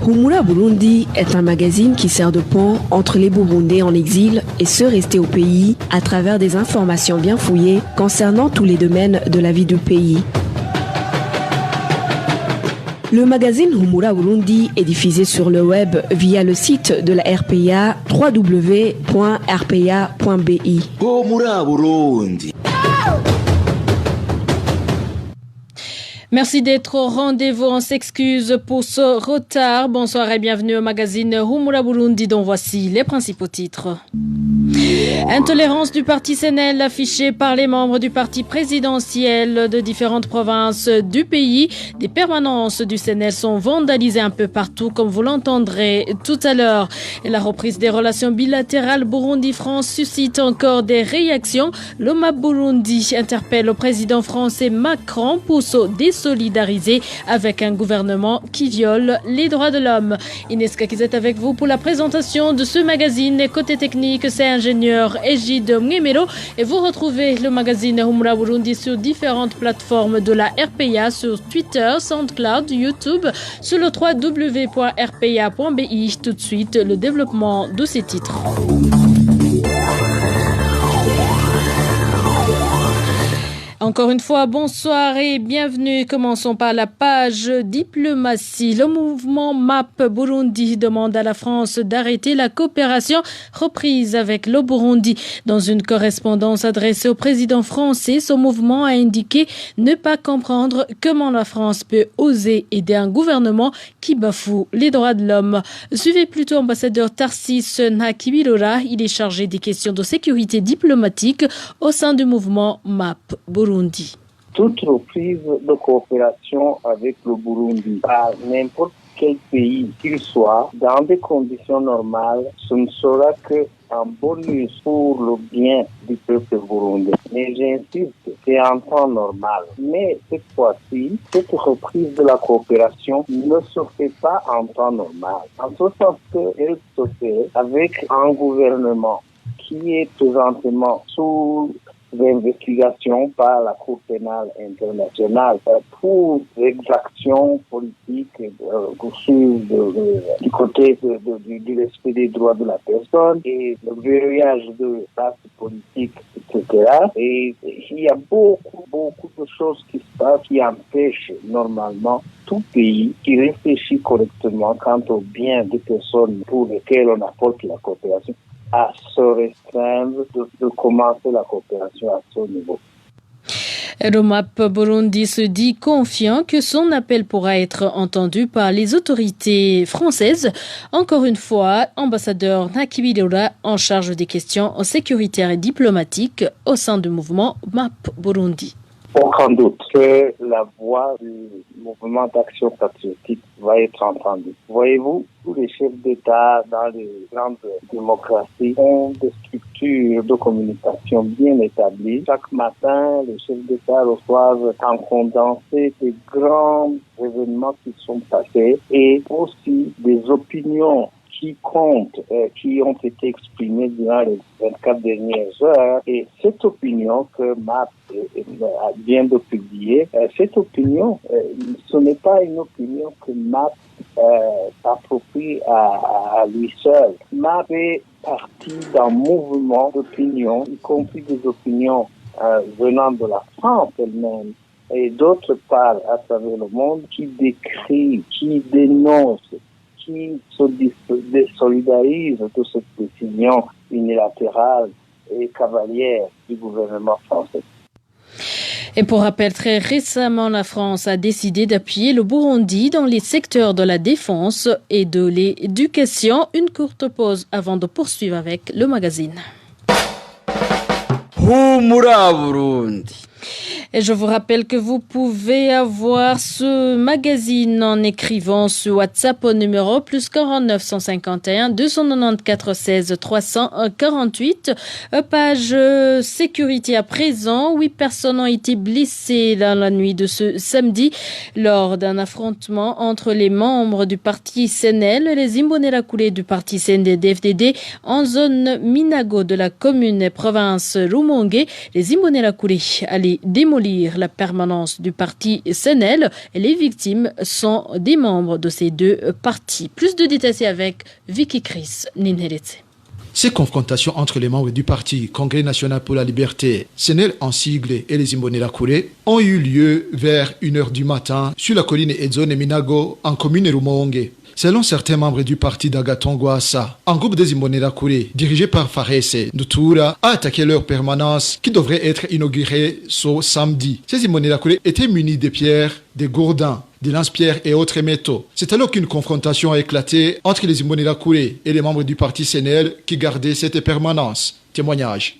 Humura Burundi est un magazine qui sert de pont entre les Burundais en exil et ceux restés au pays à travers des informations bien fouillées concernant tous les domaines de la vie du pays. Le magazine Humura Burundi est diffusé sur le web via le site de la RPA www.rpa.bi. Humura Burundi. Merci d'être au rendez-vous. On s'excuse pour ce retard. Bonsoir et bienvenue au magazine Humura Burundi dont voici les principaux titres. Intolérance du parti CNL affichée par les membres du parti présidentiel de différentes provinces du pays. Des permanences du CNL sont vandalisées un peu partout, comme vous l'entendrez tout à l'heure. Et la reprise des relations bilatérales Burundi-France suscite encore des réactions. L'OMAP Burundi interpelle le président français Macron pour se désolidariser avec un gouvernement qui viole les droits de l'homme. Inès Kakizet est avec vous pour la présentation de ce magazine. Et côté technique, c'est ingénieur Egide Mgemelo. Et vous retrouvez le magazine Humura Burundi sur différentes plateformes de la RPA, sur Twitter, SoundCloud, YouTube, sur le www.rpa.bi. Tout de suite, le développement de ces titres. Encore une fois, bonsoir et bienvenue. Commençons par la page diplomatie. Le mouvement MAP Burundi demande à la France d'arrêter la coopération reprise avec le Burundi. Dans une correspondance adressée au président français, ce mouvement a indiqué ne pas comprendre comment la France peut oser aider un gouvernement qui bafoue les droits de l'homme. Suivez plutôt ambassadeur Tarsis Nhakibilora. Il est chargé des questions de sécurité diplomatique au sein du mouvement MAP Burundi. Toute reprise de coopération avec le Burundi par n'importe quel pays qu'il soit, dans des conditions normales, ce ne sera qu'un bonus pour le bien du peuple burundais. Mais j'insiste, c'est en temps normal. Mais cette fois-ci, cette reprise de la coopération ne se fait pas en temps normal. En ce sens qu'elle se fait avec un gouvernement qui est présentement sous d'investigation par la Cour pénale internationale pour exactions politiques du côté du respect des droits de la personne et le verrouillage de l'espace politique, etc. Et il y a beaucoup de choses qui se passent qui empêchent normalement tout pays qui réfléchit correctement quant au bien des personnes pour lesquelles on apporte la coopération à se restreindre de commencer la coopération à ce niveau. L'OMAP Burundi se dit confiant que son appel pourra être entendu par les autorités françaises. Encore une fois, ambassadeur Nhakibilora en charge des questions sécuritaires et diplomatiques au sein du mouvement MAP Burundi. Aucun doute que la voix du mouvement d'action patriotique va être entendue. Voyez-vous, tous les chefs d'État dans les grandes démocraties ont des structures de communication bien établies. Chaque matin, les chefs d'État reçoivent en condensé des grands événements qui sont passés et aussi des opinions qui comptent, qui ont été exprimées durant les 24 dernières heures. Et cette opinion que MAP vient de publier, cette opinion, ce n'est pas une opinion que MAP s'approprie à lui seul. MAP est partie d'un mouvement d'opinion, y compris des opinions venant de la France elle-même, et d'autre part à travers le monde, qui décrit, qui dénonce, qui se désolidarise de cette décision unilatérale et cavalière du gouvernement français. Et pour rappel, très récemment, la France a décidé d'appuyer le Burundi dans les secteurs de la défense et de l'éducation. Une courte pause avant de poursuivre avec le magazine. Humura Burundi. Et je vous rappelle que vous pouvez avoir ce magazine en écrivant sur WhatsApp au numéro +49 151 294 16 348. Page sécurité à présent. 8 personnes ont été blessées dans la nuit de ce samedi lors d'un affrontement entre les membres du parti CNL et les Imbonerakure du parti CNDD-FDD en zone Minago de la commune et province Rumonge. Les Imbonerakure allaient démolir démolir la permanence du parti SNEL. Et les victimes sont des membres de ces deux partis. Plus de détails avec Vicky Chris Ninheretse. Ces confrontations entre les membres du parti Congrès national pour la liberté, SNEL en sigle et les Imbonerakure, ont eu lieu vers 1h du matin sur la colline Edzone Minago en commune Rumonge. Selon certains membres du parti d'Agatongoasa, un groupe des Imbonerakure, dirigé par Farese Ndutura, a attaqué leur permanence qui devrait être inaugurée ce samedi. Ces Imbonerakure étaient munis de pierres, de gourdins, de lance-pierres et autres métaux. C'est alors qu'une confrontation a éclaté entre les Imbonerakure et les membres du parti SNEL qui gardaient cette permanence. Témoignage.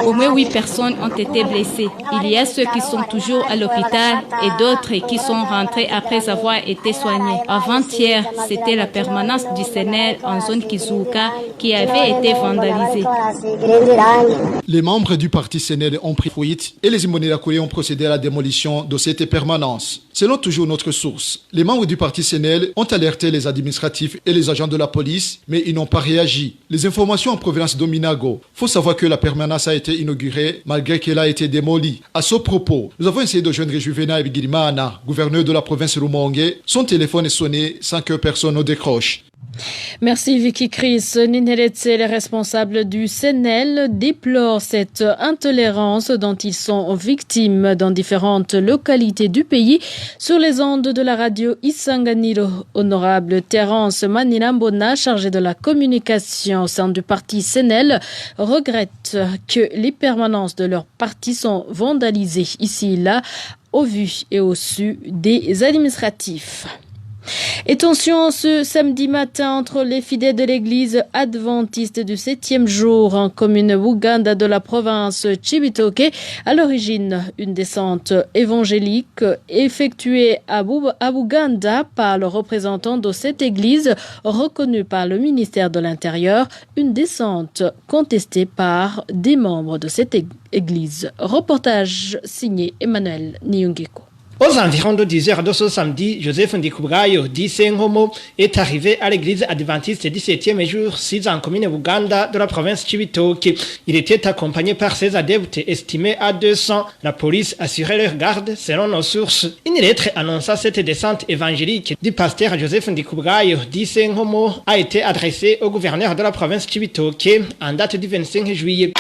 Au moins 8 personnes ont été blessées. Il y a ceux qui sont toujours à l'hôpital et d'autres qui sont rentrés après avoir été soignés. Avant-hier, c'était la permanence du SNEL en zone Kizuka qui avait été vandalisée. Les membres du parti SNEL ont pris fuite et les Imbonerakure ont procédé à la démolition de cette permanence. Selon toujours notre source, les membres du parti SNEL ont alerté les administratifs et les agents de la police, mais ils n'ont pas réagi. Les informations en provenance de Minago. Faut savoir que la permanence a été inaugurée malgré qu'elle a été démolie. À ce propos, nous avons essayé de joindre Juvenal Bigirimana, gouverneur de la province Rumonge. Son téléphone est sonné sans que personne ne décroche. Merci Vicky Chris. Ninheretse, les responsables du SNEL déplorent cette intolérance dont ils sont victimes dans différentes localités du pays. Sur les ondes de la radio Isanganiro, honorable Terence Manilambona, chargé de la communication au sein du parti SNEL, regrette que les permanences de leur parti sont vandalisées ici et là, au vu et au su des administratifs. Et tension ce samedi matin entre les fidèles de l'église adventiste du 7e jour en commune Buganda de la province Cibitoke. À l'origine, une descente évangélique effectuée à Buganda par le représentant de cette église reconnu par le ministère de l'Intérieur. Une descente contestée par des membres de cette église. Reportage signé Emmanuel Niungeko. Aux environs de 10h de ce samedi, Joseph Ndikubrayo, dit Sengomo, est arrivé à l'église adventiste du 7e jour, 6 en commune Buganda de la province Cibitoke. Il était accompagné par ses adeptes estimés à 200. La police assurait leur garde selon nos sources. Une lettre annonçant cette descente évangélique du pasteur Joseph Ndikubrayo, dit Sengomo, a été adressée au gouverneur de la province Cibitoke en date du 25 juillet.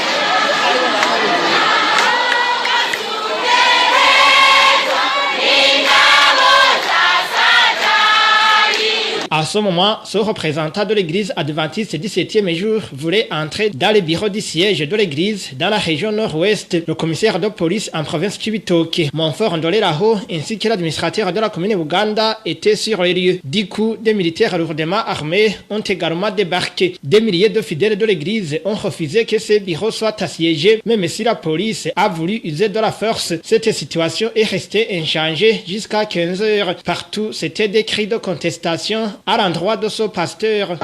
À ce moment, ce représentant de l'église adventiste du 7e jour voulait entrer dans le bureau du siège de l'église dans la région nord-ouest. Le commissaire de police en province Cibitoke, Monfort Ndolelaho, ainsi que l'administrateur de la commune Buganda étaient sur les lieux. Du coup, des militaires lourdement armés ont également débarqué. Des milliers de fidèles de l'église ont refusé que ces bureaux soient assiégés, même si la police a voulu user de la force. Cette situation est restée inchangée jusqu'à 15 heures. Partout, c'était des cris de contestation à l'endroit de ce pasteur.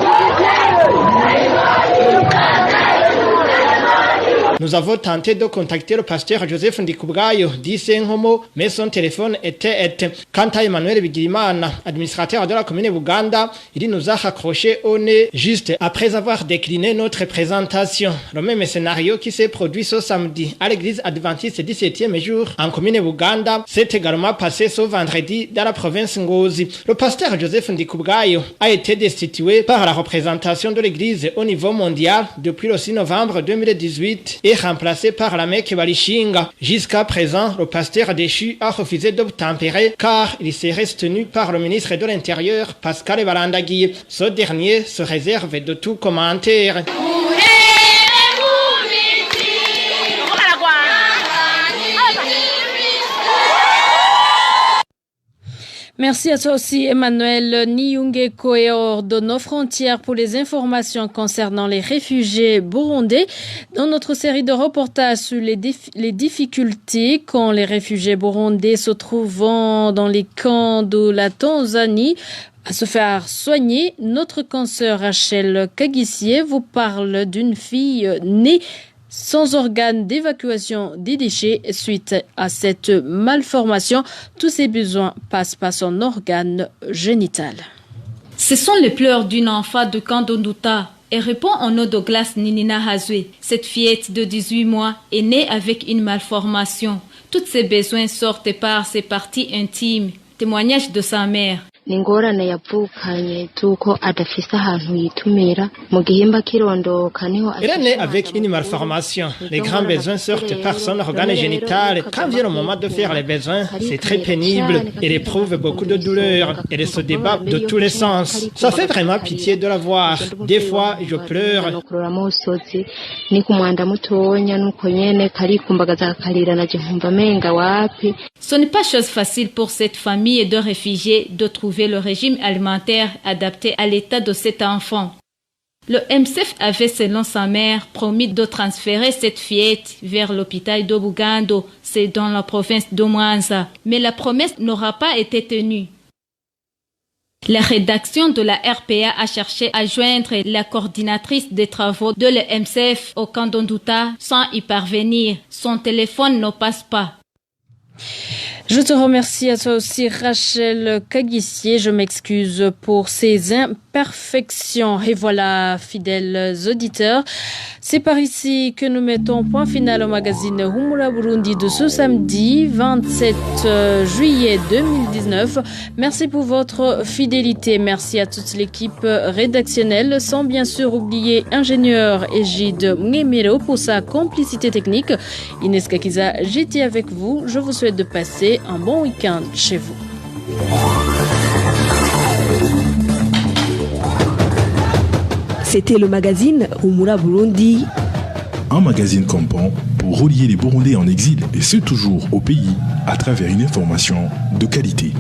Nous avons tenté de contacter le pasteur Joseph Ndikubrayo, dit Sengomo, mais son téléphone était éteint. Quant à Emmanuel Bigirimana, administrateur de la commune Buganda, il nous a raccroché au nez juste après avoir décliné notre présentation. Le même scénario qui s'est produit ce samedi à l'église adventiste du 7e jour en commune Buganda s'est également passé ce vendredi dans la province Ngozi. Le pasteur Joseph Ndikubrayo a été destitué par la représentation de l'église au niveau mondial depuis le 6 novembre 2018 et remplacé par la Meke Balishinga. Jusqu'à présent, le pasteur déchu a refusé d'obtempérer car il serait tenu par le ministre de l'Intérieur, Pascal Balandagui. Ce dernier se réserve de tout commentaire. Merci à toi aussi, Emmanuel Niungeko, et hors de nos frontières pour les informations concernant les réfugiés burundais. Dans notre série de reportages sur les difficultés quand les réfugiés burundais se trouvent dans les camps de la Tanzanie à se faire soigner, notre consoeur Rachel Kagissier vous parle d'une fille née sans organe d'évacuation des déchets suite à cette malformation. Tous ses besoins passent par son organe génital. Ce sont les pleurs d'une enfant de Kandonduta. Et répond au nom de Glace Ninina Hazwe. Cette fillette de 18 mois est née avec une malformation. Tous ses besoins sortent par ses parties intimes. Témoignage de sa mère. Il est né avec une malformation. Les grands besoins sortent par son organe génital. Quand vient le moment de faire les besoins, c'est très pénible. Elle éprouve beaucoup de douleur. Elle se débat de tous les sens. Ça fait vraiment pitié de la voir. Des fois, je pleure. Ce n'est pas chose facile pour cette famille de réfugiés de trouver le régime alimentaire adapté à l'état de cet enfant. Le MSF avait, selon sa mère, promis de transférer cette fillette vers l'hôpital de Bugando, c'est dans la province de Mwanza. Mais la promesse n'aura pas été tenue. La rédaction de la RPA a cherché à joindre la coordinatrice des travaux de l'MSF au camp d'Ondouta sans y parvenir. Son téléphone ne passe pas. Je te remercie à toi aussi, Rachel Kagissier. Je m'excuse pour ces imperfections. Et voilà, fidèles auditeurs, c'est par ici que nous mettons point final au magazine Humura Burundi de ce samedi 27 juillet 2019. Merci pour votre fidélité. Merci à toute l'équipe rédactionnelle, sans bien sûr oublier ingénieur Egide Mnemero pour sa complicité technique. Inès Kakiza, j'étais avec vous. Je vous souhaite de passer un bon week-end chez vous. C'était le magazine Humura Burundi. Un magazine comprend pour relier les Burundais en exil et ceux toujours au pays à travers une information de qualité.